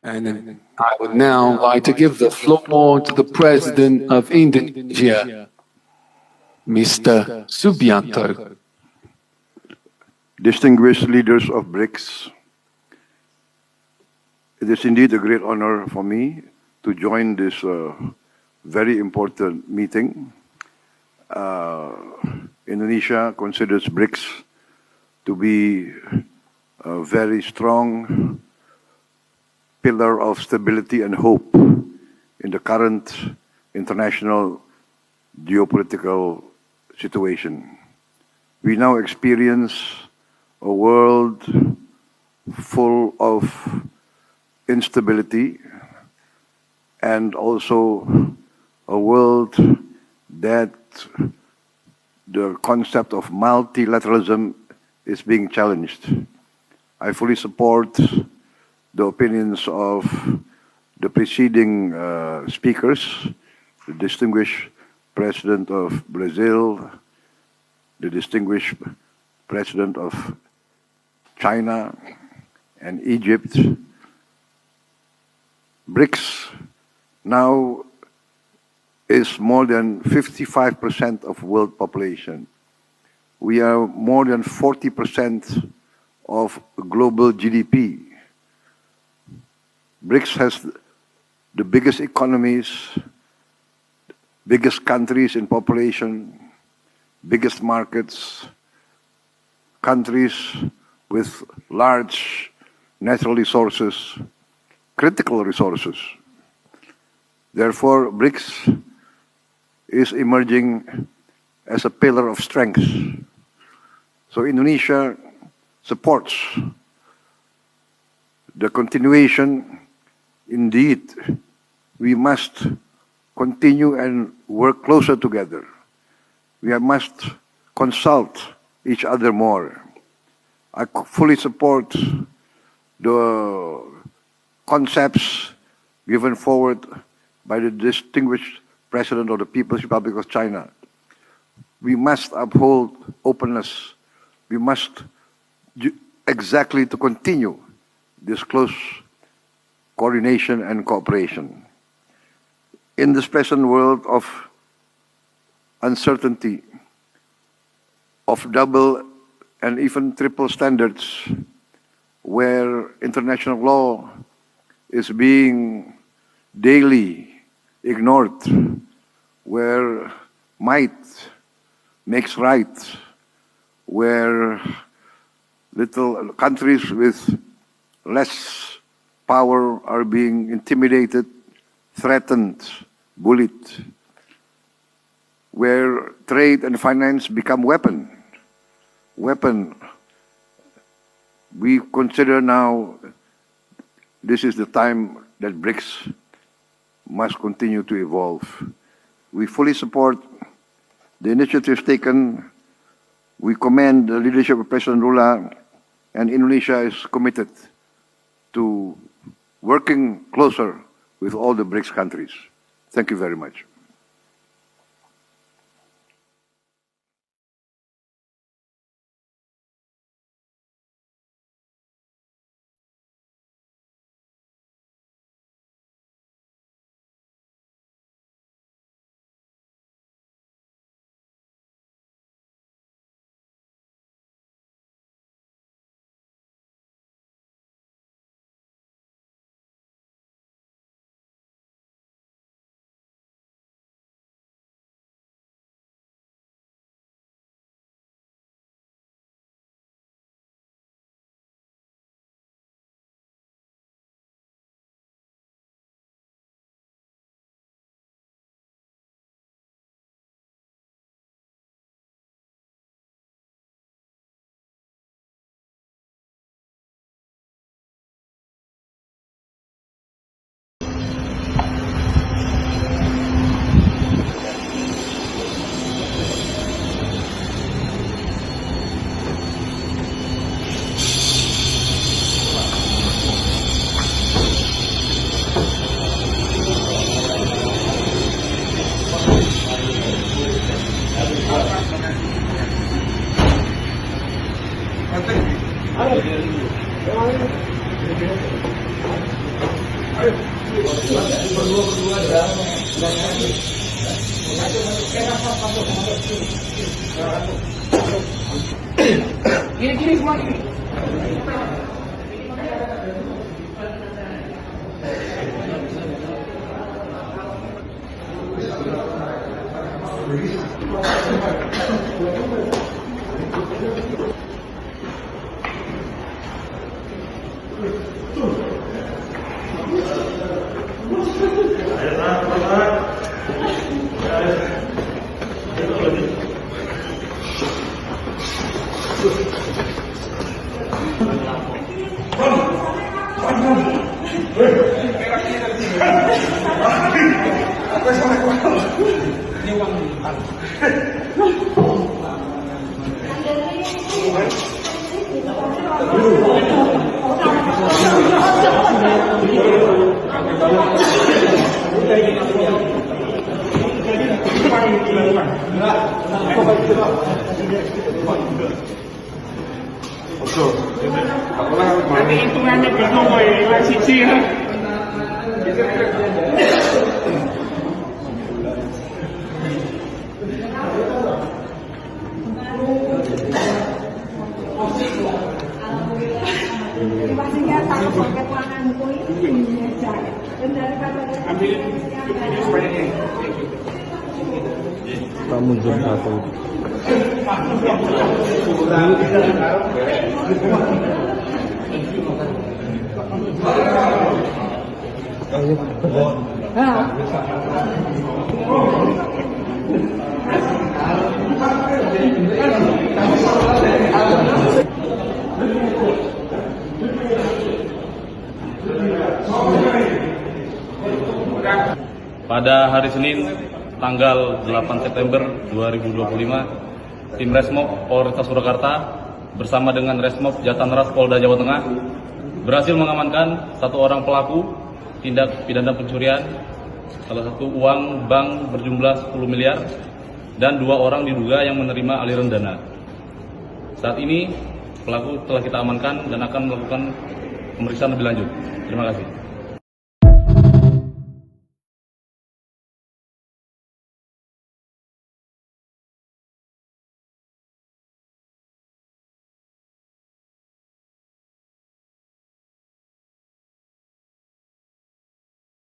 And I would now like to give the floor to the President of Indonesia, Mr. Subianto. Distinguished leaders of BRICS, it is indeed a great honor for me to join this very important meeting. Indonesia considers BRICS to be a very strong pillar of stability and hope in the current international geopolitical situation. We now experience a world full of instability and also a world that the concept of multilateralism is being challenged. I fully support the opinions of the preceding speakers, the distinguished President of Brazil, the distinguished President of China and Egypt. BRICS now is more than 55% of world population. We are more than 40% of global GDP. BRICS has the biggest economies, biggest countries in population, biggest markets, countries with large natural resources, critical resources. Therefore, BRICS is emerging as a pillar of strength. So Indonesia supports the continuation. Indeed, we must continue and work closer together. We must consult each other more. I fully support the concepts given forward by the distinguished President of the People's Republic of China. We must uphold openness. We must exactly to continue this close coordination and cooperation. In this present world of uncertainty, of double and even triple standards, where international law is being daily ignored, where might makes right, where little countries with less power are being intimidated, threatened, bullied, where trade and finance become weapon. We consider now this is the time that BRICS must continue to evolve. We fully support the initiatives taken. We commend the leadership of President Lula, and Indonesia is committed to working closer with all the BRICS countries. Thank you very much. Gracias. Nanti hitungannya berdua ya, siji ya. Ambil video supaya ini. Kamu jam satu. Pada hari Senin, tanggal 8 September 2025, tim Resmob Polresta Surakarta bersama dengan Resmob Jatanras Polda Jawa Tengah berhasil mengamankan satu orang pelaku tindak pidana pencurian, salah satu uang bank berjumlah 10 miliar, dan 2 orang diduga yang menerima aliran dana. Saat ini pelaku telah kita amankan dan akan melakukan pemeriksaan lebih lanjut. Terima kasih.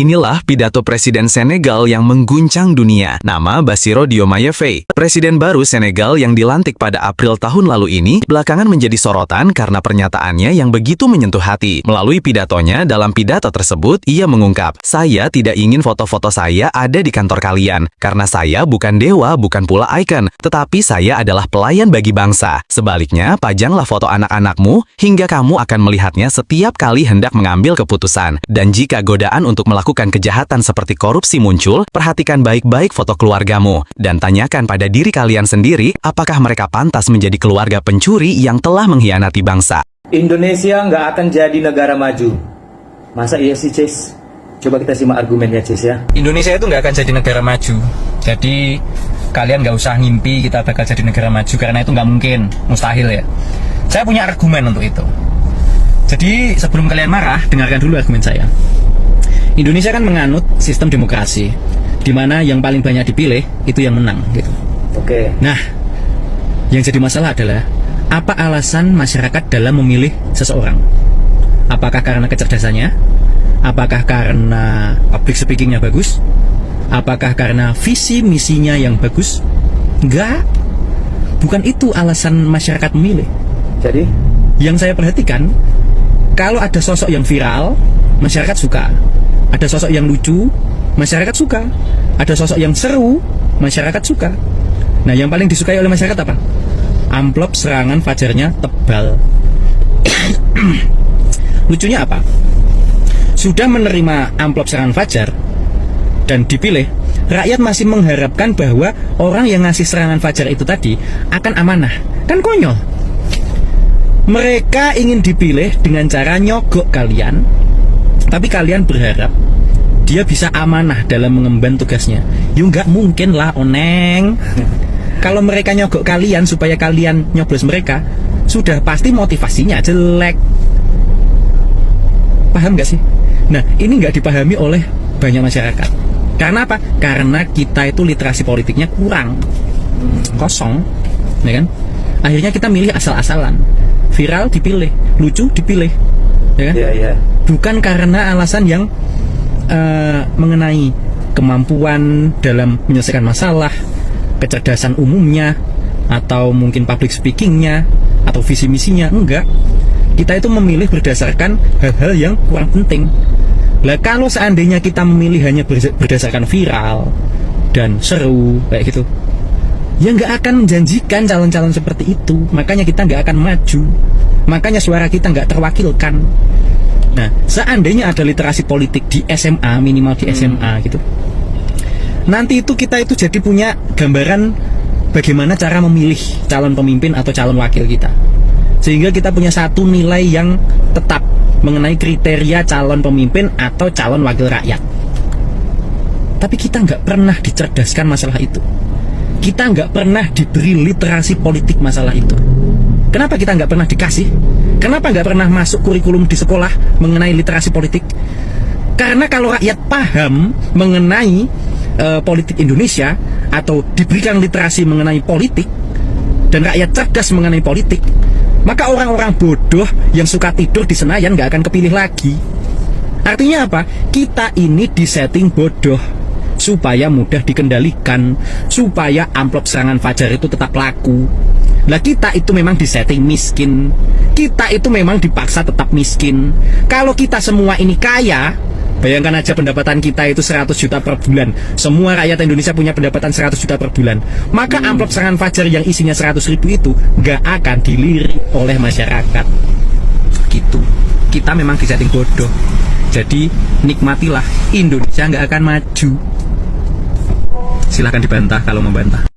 Inilah pidato Presiden Senegal yang mengguncang dunia. Nama Bassirou Diomaye Faye. Presiden baru Senegal yang dilantik pada April tahun lalu ini belakangan menjadi sorotan karena pernyataannya yang begitu menyentuh hati. Melalui pidatonya, dalam pidato tersebut, ia mengungkap, "Saya tidak ingin foto-foto saya ada di kantor kalian, karena saya bukan dewa, bukan pula ikon, tetapi saya adalah pelayan bagi bangsa. Sebaliknya, pajanglah foto anak-anakmu, hingga kamu akan melihatnya setiap kali hendak mengambil keputusan. Dan jika godaan untuk melakukan kejahatan seperti korupsi muncul, perhatikan baik-baik foto keluargamu, dan tanyakan pada diri kalian sendiri, apakah mereka pantas menjadi keluarga pencuri yang telah mengkhianati bangsa." Indonesia nggak akan jadi negara maju. Masa iya sih, Cis? Coba kita simak argumennya, Cis, ya. Indonesia itu nggak akan jadi negara maju. Jadi kalian nggak usah ngimpi kita bakal jadi negara maju, karena itu nggak mungkin, mustahil ya. Saya punya argumen untuk itu. Jadi sebelum kalian marah, dengarkan dulu argumen saya. Indonesia kan menganut sistem demokrasi, di mana yang paling banyak dipilih itu yang menang, gitu. Oke. Nah, yang jadi masalah adalah apa alasan masyarakat dalam memilih seseorang? Apakah karena kecerdasannya? Apakah karena public speakingnya bagus? Apakah karena visi misinya yang bagus? Enggak. Bukan itu alasan masyarakat memilih. Jadi, yang saya perhatikan, kalau ada sosok yang viral, masyarakat suka. Ada sosok yang lucu, masyarakat suka. Ada sosok yang seru, masyarakat suka. Nah, yang paling disukai oleh masyarakat apa? Amplop serangan fajarnya tebal. Lucunya apa? Sudah menerima amplop serangan fajar dan dipilih, rakyat masih mengharapkan bahwa orang yang ngasih serangan fajar itu tadi akan amanah. Kan konyol. Mereka ingin dipilih dengan cara nyogok kalian, tapi kalian berharap dia bisa amanah dalam mengemban tugasnya. Ya nggak mungkin lah, Oneng. Kalau mereka nyogok kalian supaya kalian nyoblos mereka, sudah pasti motivasinya jelek. Paham nggak sih? Nah, ini nggak dipahami oleh banyak masyarakat. Karena apa? Karena kita itu literasi politiknya kurang, kosong, ya kan? Akhirnya kita milih asal-asalan, viral dipilih, lucu dipilih, ya kan? Bukan karena alasan yang mengenai kemampuan dalam menyelesaikan masalah, kecerdasan umumnya, atau mungkin public speakingnya, atau visi misinya. Enggak. Kita itu memilih berdasarkan hal-hal yang kurang penting. Lah kalau seandainya kita memilih hanya berdasarkan viral dan seru kayak gitu, ya nggak akan menjanjikan calon-calon seperti itu. Makanya kita nggak akan maju. Makanya suara kita nggak terwakilkan. Nah, seandainya ada literasi politik di SMA, minimal di SMA gitu, nanti itu kita itu jadi punya gambaran bagaimana cara memilih calon pemimpin atau calon wakil kita. Sehingga kita punya satu nilai yang tetap mengenai kriteria calon pemimpin atau calon wakil rakyat. Tapi kita nggak pernah dicerdaskan masalah itu. Kita nggak pernah diberi literasi politik masalah itu. Kenapa kita nggak pernah dikasih? Kenapa nggak pernah masuk kurikulum di sekolah mengenai literasi politik? Karena kalau rakyat paham mengenai politik Indonesia atau diberikan literasi mengenai politik dan rakyat cerdas mengenai politik, maka orang-orang bodoh yang suka tidur di Senayan nggak akan kepilih lagi. Artinya apa? Kita ini disetting bodoh supaya mudah dikendalikan, supaya amplop serangan fajar itu tetap laku. Lah kita itu memang disetting miskin. Kita itu memang dipaksa tetap miskin. Kalau kita semua ini kaya, bayangkan aja pendapatan kita itu 100 juta per bulan. Semua rakyat Indonesia punya pendapatan 100 juta per bulan. Maka amplop serangan fajar yang isinya 100 ribu itu gak akan dilirik oleh masyarakat. Gitu. Kita memang disetting bodoh. Jadi nikmatilah, Indonesia gak akan maju. Silahkan dibantah kalau membantah.